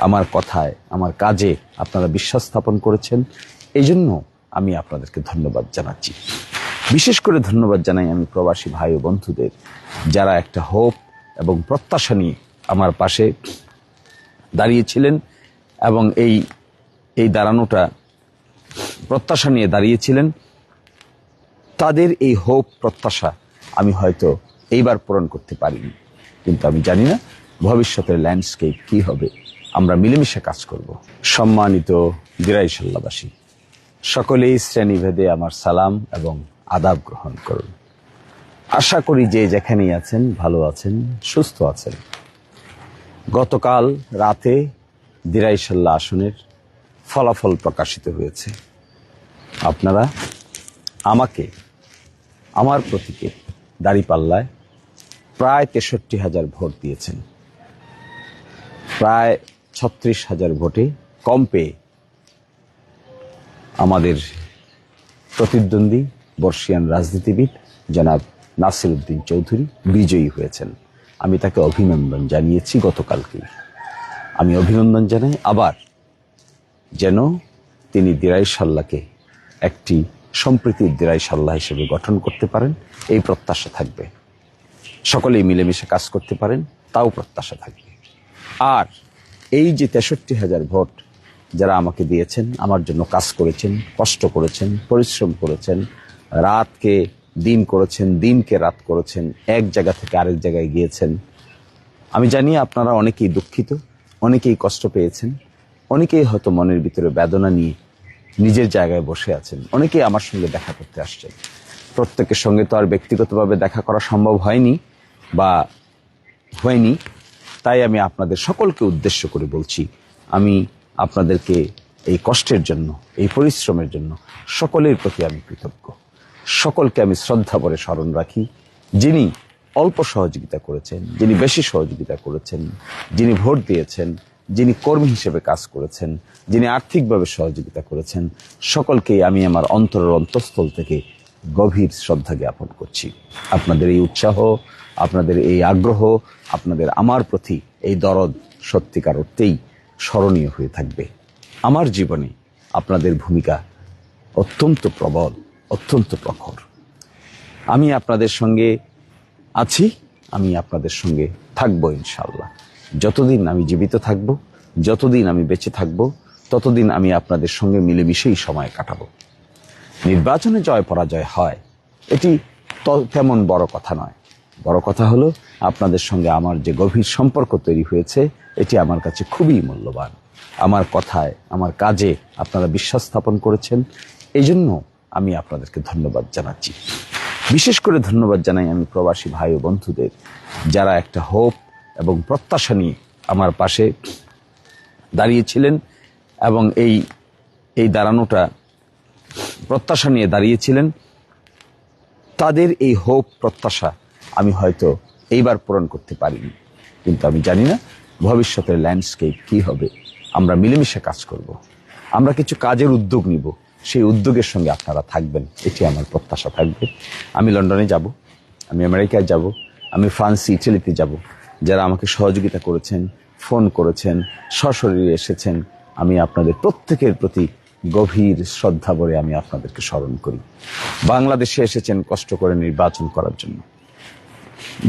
আমার কথায়, আমার কাজে আপনারা বিশ্বাস স্থাপন করেছেন। এই জন্য আমি আপনাদেরকে ধন্যবাদ জানাচ্ছি। বিশেষ করে ধন্যবাদ জানাই আমি প্রবাসী ভাই ও বন্ধুদের, যারা একটা হোপ এবং প্রত্যাশা নিয়ে আমার পাশে দাঁড়িয়েছিলেন এবং এই দাঁড়ানোটা প্রত্যাশা নিয়ে দাঁড়িয়েছিলেন। তাদের এই হোপ প্রত্যাশা আমি হয়তো এইবার পূরণ করতে পারিনি, কিন্তু আমি জানি না ভবিষ্যতের ল্যান্ডস্কেপ কি হবে। আমরা মিলেমিশে কাজ করব। সম্মানিত দিরাইশাল্লাবাসী, সকলেই শ্রেণীভেদে আমার সালাম এবং আদাব গ্রহণ করুন। আশা করি যে যেখানেই আছেন ভালো আছেন, সুস্থ আছেন। গতকাল রাতে দিরাইশাল্লাহ আসনের ফলাফল প্রকাশিত হয়েছে। আপনারা আমাকে, আমার প্রতীকে দাঁড়িপাল্লায় প্রায় 63,000 ভোট দিয়েছেন। প্রায় 36,000 ভোটে কম পেয়ে আমাদের প্রতিদ্বন্দ্বী বর্ষিয়ান রাজনীতিবিদ জনাব নাসির উদ্দিন চৌধুরী বিজয়ী হয়েছেন। আমি তাকে অভিনন্দন জানিয়েছি গতকালকে। আমি অভিনন্দন জানাই আবার, যেন তিনি দিরাইশাল্লাহকে একটি সম্প্রীতির দিরাইশাল্লাহ হিসেবে গঠন করতে পারেন, এই প্রত্যাশা থাকবে। সকলেই মিলেমিশে কাজ করতে পারেন, তাও প্রত্যাশা থাকবে। আর এই যে 63,000 ভোট যারা আমাকে দিয়েছেন, আমার জন্য কাজ করেছেন, কষ্ট করেছেন, পরিশ্রম করেছেন, রাতকে দিন করেছেন, দিনকে রাত করেছেন, এক জায়গা থেকে আরেক জায়গায় গিয়েছেন। আমি জানি আপনারা অনেকেই দুঃখিত, অনেকেই কষ্ট পেয়েছেন, অনেকেই হয়তো মনের ভিতরে বেদনা নিয়ে নিজের জায়গায় বসে আছেন, অনেকেই আমার সঙ্গে দেখা করতে আসছেন। প্রত্যেকের সঙ্গে তো আর ব্যক্তিগতভাবে দেখা করা সম্ভব হয়নি। তাই আমি আপনাদের সকলকে উদ্দেশ্য করে বলছি, আমি আপনাদেরকে এই কষ্টের জন্য, এই পরিশ্রমের জন্য সকলের প্রতি আমি কৃতজ্ঞ। সকলকে আমি শ্রদ্ধা ভরে স্মরণ রাখি। যিনি অল্প সহযোগিতা করেছেন, যিনি বেশি সহযোগিতা করেছেন, যিনি ভোট দিয়েছেন, যিনি কর্মী হিসেবে কাজ করেছেন, যিনি আর্থিকভাবে সহযোগিতা করেছেন, সকলকেই আমি আমার অন্তরের অন্তঃস্থল থেকে গভীর শ্রদ্ধা জ্ঞাপন করছি। আপনাদের এই উৎসাহ, আপনাদের এই আগ্রহ, আপনাদের আমার প্রতি এই দরদ সত্যিকার অর্থেই স্মরণীয় হয়ে থাকবে। আমার জীবনে আপনাদের ভূমিকা অত্যন্ত প্রবল, অত্যন্ত প্রখর। আমি আপনাদের সঙ্গে আছি, আমি আপনাদের সঙ্গে থাকবো ইনশাআল্লাহ। যতদিন আমি জীবিত থাকব, যতদিন আমি বেঁচে থাকব, ততদিন আমি আপনাদের সঙ্গে মিলেমিশেই সময় কাটাবো। নির্বাচনে জয় পরাজয় হয়, এটি তেমন বড় কথা নয়। বড় কথা হলো আপনাদের সঙ্গে আমার যে গভীর সম্পর্ক তৈরি হয়েছে, এটি আমার কাছে খুবই মূল্যবান। আমার কথায়, আমার কাজে আপনারা বিশ্বাস স্থাপন করেছেন। এই জন্য আমি আপনাদেরকে ধন্যবাদ জানাচ্ছি। বিশেষ করে ধন্যবাদ জানাই আমি প্রবাসী ভাই ও বন্ধুদের, যারা একটা হোপ এবং প্রত্যাশা নিয়ে আমার পাশে দাঁড়িয়েছিলেন এবং এই দাঁড়ানোটা প্রত্যাশা নিয়ে দাঁড়িয়েছিলেন। তাদের এই হোপ প্রত্যাশা আমি হয়তো এইবার পূরণ করতে পারিনি, কিন্তু আমি জানি না ভবিষ্যতের ল্যান্ডস্কেপ কি হবে। আমরা মিলেমিশে কাজ করব, আমরা কিছু কাজের উদ্যোগ নিব, সেই উদ্যোগের সঙ্গে আপনারা থাকবেন, এটি আমার প্রত্যাশা থাকবে। আমি লন্ডনে যাব, আমি আমেরিকায় যাব, আমি ফ্রান্স, ইটালিতে যাব। যারা আমাকে সহযোগিতা করেছেন, ফোন করেছেন, সশরীরে এসেছেন, আমি আপনাদের প্রত্যেকের প্রতি গভীর শ্রদ্ধা ভরে আমি আপনাদেরকে স্মরণ করি। বাংলাদেশে এসেছেন কষ্ট করে নির্বাচন করার জন্য।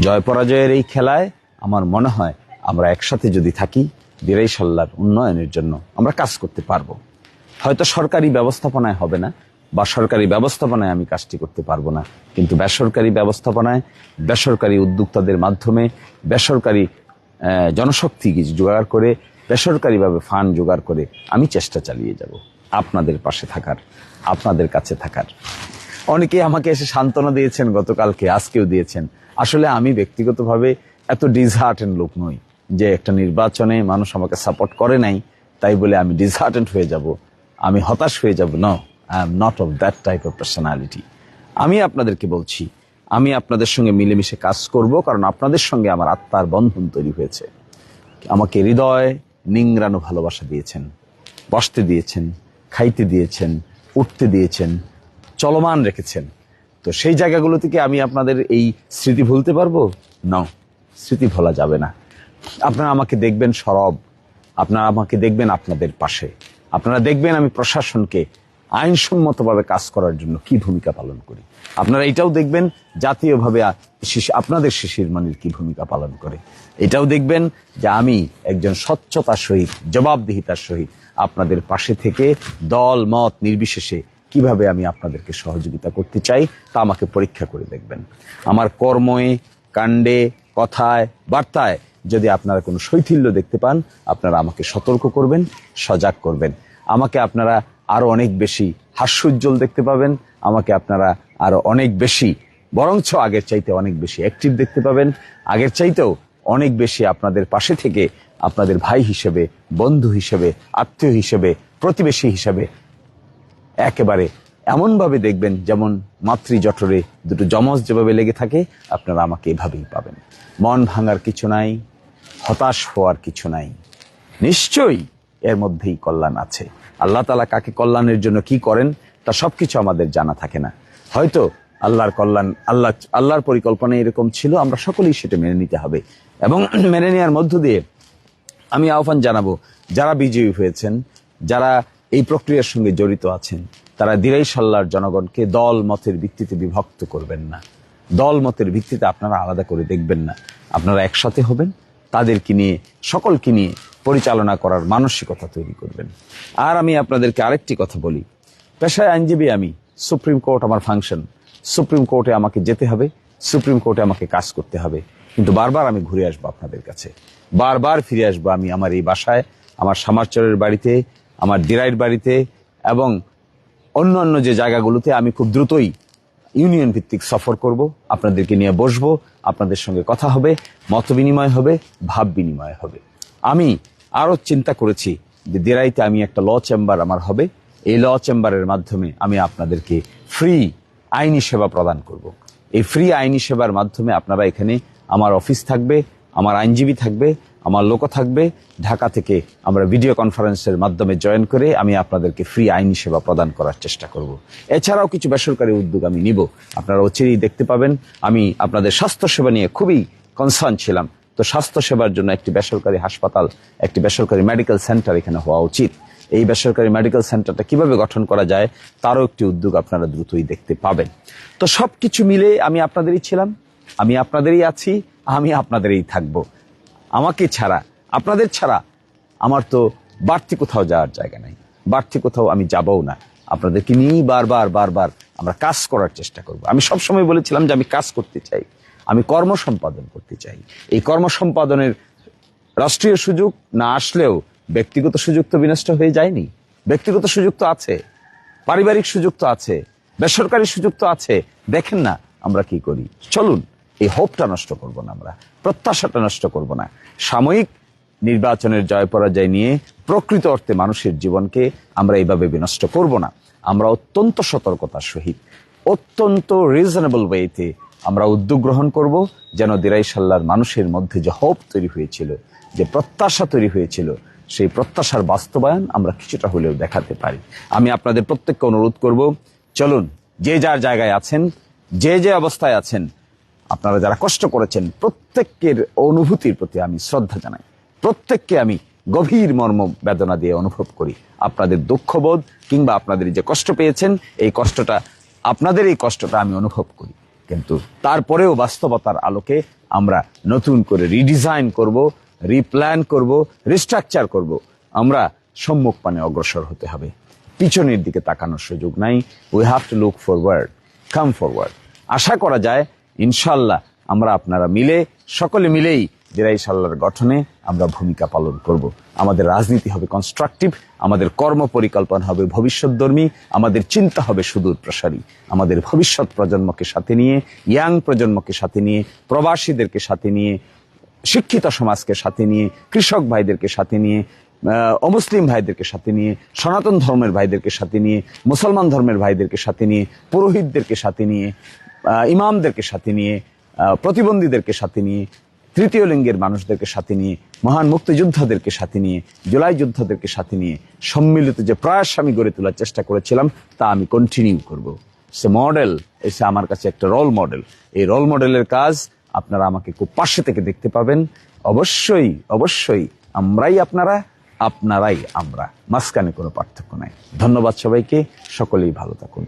জয় পরাজয়ের এই খেলায় আমার মনে হয় আমরা একসাথে যদি থাকি, দিরাইশাল্লাহর উন্নয়নের জন্য আমরা কাজ করতে পারবো। হয়তো সরকারি ব্যবস্থাপনায় হবে না, বা সরকারি ব্যবস্থাপনায় আমি কাজটি করতে পারবো না, কিন্তু বেসরকারি ব্যবস্থাপনায়, বেসরকারি উদ্যোক্তাদের মাধ্যমে, বেসরকারি জনশক্তি জোগাড় করে, বেসরকারিভাবে ফান্ড জোগাড় করে আমি চেষ্টা চালিয়ে যাব আপনাদের পাশে থাকার, আপনাদের কাছে থাকার। অনেকেই আমাকে এসে সান্ত্বনা দিয়েছেন গতকালকে, আজকেও দিয়েছেন। আসলে আমি ব্যক্তিগতভাবে এত ডিসহার্টেন্ড লোক নই যে একটা নির্বাচনে মানুষ আমাকে সাপোর্ট করে নাই তাই বলে আমি ডিসহার্টেন্ড হয়ে যাব, আমি হতাশ হয়ে যাব। No, I am not of that type of personality. আমি আপনাদেরকে বলছি, আমি আপনাদের সঙ্গে মিলেমিশে কাজ করব, কারণ আপনাদের সঙ্গে আমার আত্মার বন্ধন তৈরি হয়েছে। আমাকে হৃদয় নিংড়ানো ভালোবাসা দিয়েছেন, বসতে দিয়েছেন, খাইতে দিয়েছেন, উঠতে দিয়েছেন, চলমান রেখেছেন। তো সেই জায়গাগুলো থেকে আমি আপনাদের এই স্মৃতি ভুলতে পারবো? না, স্মৃতি ভোলা যাবে না। আপনারা আমাকে দেখবেন সরব, আপনারা আমাকে দেখবেন আপনাদের পাশে। আপনারা দেখবেন আমি প্রশাসনকে আইনসম্মতভাবে কাজ করার জন্য কি ভূমিকা পালন করি। আপনারা এটাও দেখবেন জাতীয়ভাবে আপনাদের শিশির মনির কি ভূমিকা পালন করে। এটাও দেখবেন যে আমি একজন স্বচ্ছতার সহিত, জবাবদিহিতার সহিত আপনাদের পাশে থেকে দল মত নির্বিশেষে কিভাবে আমি আপনাদেরকে সহযোগিতা করতে চাই তা আমাকে পরীক্ষা করে দেখবেন। আমার কর্মে, কাণ্ডে, কথায়, বার্তায় যদি আপনারা কোনো শৈথিল্য দেখতে পান, আপনারা আমাকে সতর্ক করবেন, সজাগ করবেন। আমাকে আপনারা আরো অনেক বেশি হাস্যোজ্জ্বল দেখতে পাবেন। আমাকে আপনারা আরো অনেক বেশি, বরঞ্চ আগের চাইতে অনেক বেশি অ্যাক্টিভ দেখতে পাবেন। আগের চাইতেও অনেক বেশি আপনাদের পাশে থেকে আপনাদের ভাই হিসেবে, বন্ধু হিসেবে, আত্মীয় হিসেবে, প্রতিবেশী হিসেবে একেবারে এমনভাবে দেখবেন যেমন মাতৃজঠরে দুটো যমজ যেভাবে লেগে থাকে, আপনারা আমাকে এভাবেই পাবেন। মন ভাঙার কিছু নাই, হতাশ হওয়ার কিছু নাই। নিশ্চয়ই এর মধ্যেই কল্যাণ আছে। আল্লাহ তাআলা কাকে কল্যাণের জন্য কি করেন তা সবকিছু আমাদের জানা থাকে না। হয়তো আল্লাহর কল্যাণ, আল্লাহর পরিকল্পনা এরকম ছিল, আমরা সকলেই সেটা মেনে নিতে হবে। এবং মেনে নেওয়ার মধ্য দিয়ে আমি আহ্বান জানাবো, যারা বিজয়ী হয়েছেন, যারা এই প্রক্রিয়ার সঙ্গে জড়িত আছেন, তারা দিরাইশাল্লাহর জনগণকে দল মতের ভিত্তিতে বিভক্ত করবেন না। দল মতের ভিত্তিতে আপনারা আলাদা করে দেখবেন না। আপনারা একসাথে হবেন, তাদেরকে নিয়ে, সকলকে নিয়ে পরিচালনা করার মানসিকতা তৈরি করবেন। আর আমি আপনাদেরকে আরেকটি কথা বলি, পেশায় আইনজীবী আমি, সুপ্রিম কোর্ট আমার ফাংশন, সুপ্রিম কোর্টে আমাকে যেতে হবে, সুপ্রিম কোর্টে আমাকে কাজ করতে হবে। কিন্তু বারবার আমি ঘুরে আসবো আপনাদের কাছে, বারবার ফিরে আসবো আমি আমার এই বাসায়, আমার সামারচরের বাড়িতে, আমার দিরাইয়ের বাড়িতে এবং অন্য অন্য যে জায়গাগুলোতে আমি খুব দ্রুতই ইউনিয়ন ভিত্তিক সফর করব। আপনাদেরকে নিয়ে বসবো, আপনাদের সঙ্গে কথা হবে, মত বিনিময় হবে, ভাব বিনিময় হবে। আমি আরো চিন্তা করেছি যে দিরাইতে আমি একটা ল চেম্বার আমার হবে। এই ল চেম্বারের মাধ্যমে আমি আপনাদেরকে ফ্রি আইনি সেবা প্রদান করব। এই ফ্রি আইনি সেবার মাধ্যমে আপনারা এখানে, আমার অফিস থাকবে, আমার আইনজীবী থাকবে, আমার লোক থাকবে। ঢাকা থেকে আমরা ভিডিও কনফারেন্সের মাধ্যমে জয়েন করে আমি আপনাদেরকে ফ্রি আইনি সেবা প্রদান করার চেষ্টা করব। এছাড়াও কিছু বেসরকারি উদ্যোগ আমি নিব, আপনারা অচিরেই দেখতে পাবেন। আমি আপনাদের স্বাস্থ্যসেবা নিয়ে খুবই কনসার্ন ছিলাম, তো স্বাস্থ্যসেবার জন্য একটি বেসরকারি হাসপাতাল, একটি বেসরকারি মেডিকেল সেন্টার এখানে হওয়া উচিত। এই বেসরকারি মেডিকেল সেন্টারটা কিভাবে গঠন করা যায় তারও একটি উদ্যোগ আপনারা দ্রুতই দেখতে পাবেন। তো সবকিছু মিলে আমি আপনাদেরই ছিলাম, আমি আপনাদেরই আছি, আমি আপনাদেরই থাকবো। আমাকে ছাড়া, আপনাদের ছাড়া আমার তো বাড়তি কোথাও যাওয়ার জায়গা নাই, বাড়তি কোথাও আমি যাবও না। আপনাদেরকে নিয়েই বারবার বারবার আমরা কাজ করার চেষ্টা করব। আমি সবসময় বলেছিলাম যে আমি কাজ করতে চাই, আমি কর্ম সম্পাদন করতে চাই। এই কর্ম সম্পাদনের রাষ্ট্রীয় সুযোগ না আসলেও ব্যক্তিগত সুযোগ তো বিনষ্ট হয়ে যায়নি। ব্যক্তিগত সুযোগ তো আছে, পারিবারিক সুযোগ তো আছে, বেসরকারি সুযোগ তো আছে। দেখেন না আমরা কি করি। চলুন এই হোপটা নষ্ট করব না, আমরা প্রত্যাশাটা নষ্ট করব না। সাময়িক নির্বাচনের জয় পরাজয় নিয়ে প্রকৃত অর্থে মানুষের জীবনকে আমরা এইভাবে বিনষ্ট করব না। আমরা অত্যন্ত সতর্কতার সহিত, অত্যন্ত রিজনেবল ওয়েতে আমরা উদ্যোগ গ্রহণ করব, যেন দিরাইশাল্লাহর মানুষের মধ্যে যে হোপ তৈরি হয়েছিল, যে প্রত্যাশা তৈরি হয়েছিল, সেই প্রত্যাশার বাস্তবায়ন আমরা কিছুটা হলেও দেখাতে পারি। আমি আপনাদের প্রত্যেককে অনুরোধ করব, চলুন যে যার জায়গায় আছেন, যে যে অবস্থায় আছেন, আপনারা যারা কষ্ট করেছেন, প্রত্যেকের অনুভূতির প্রতি আমি শ্রদ্ধা জানাই। প্রত্যেককে আমি গভীর মর্ম বেদনা দিয়ে অনুভব করি। আপনাদের দুঃখবোধ কিংবা আপনাদের যে কষ্ট পেয়েছেন, এই কষ্টটা, আপনাদের এই কষ্টটা আমি অনুভব করি। কিন্তু তারপরেও বাস্তবতার আলোকে আমরা নতুন করে রিডিজাইন করব, রিপ্ল্যান করব, রিস্ট্রাকচার করব। আমরা সম্মুখ পানে অগ্রসর হতে হবে, পিছনের দিকে তাকানোর সুযোগ নাই। We have to look forward, come forward. আশা করা যায় ইনশাল্লাহ আমরা আপনারা মিলে, সকলে মিলেই দিরাইশাল্লাহর গঠনে আমরা ভূমিকা পালন করব। আমাদের রাজনীতি হবে কনস্ট্রাকটিভ, আমাদের কর্ম পরিকল্পনা হবে ভবিষ্যৎধর্মী, আমাদের চিন্তা হবে সুদূর প্রসারী। আমাদের ভবিষ্যৎ প্রজন্মকে সাথে নিয়ে, ইয়াং প্রজন্মকে সাথে নিয়ে, প্রবাসীদেরকে সাথে নিয়ে, শিক্ষিত সমাজকে সাথে নিয়ে, কৃষক ভাইদেরকে সাথে নিয়ে, অমুসলিম ভাইদেরকে সাথে নিয়ে, সনাতন ধর্মের ভাইদেরকে সাথে নিয়ে, মুসলমান ধর্মের ভাইদেরকে সাথে নিয়ে, পুরোহিতদেরকে সাথে নিয়ে, ইমামদেরকে সাথে নিয়ে, প্রতিবন্ধীদেরকে সাথে নিয়ে, তৃতীয় লিঙ্গের মানুষদেরকে সাথে নিয়ে, মহান মুক্তিযোদ্ধাদেরকে সাথে নিয়ে, জুলাই যোদ্ধাদেরকে সাথে নিয়ে সম্মিলিত যে প্রয়াস আমি গড়ে তোলার চেষ্টা করেছিলাম তা আমি কন্টিনিউ করব। সে মডেল এসে আমার কাছে একটা রোল মডেল। এই রোল মডেলের কাজ আপনারা আমাকে খুব পাশে থেকে দেখতে পাবেন। অবশ্যই অবশ্যই আমরাই আপনারা, আপনারাই আমরা, মাঝখানে কোনো পার্থক্য নাই। ধন্যবাদ সবাইকে, সকলেই ভালো থাকুন।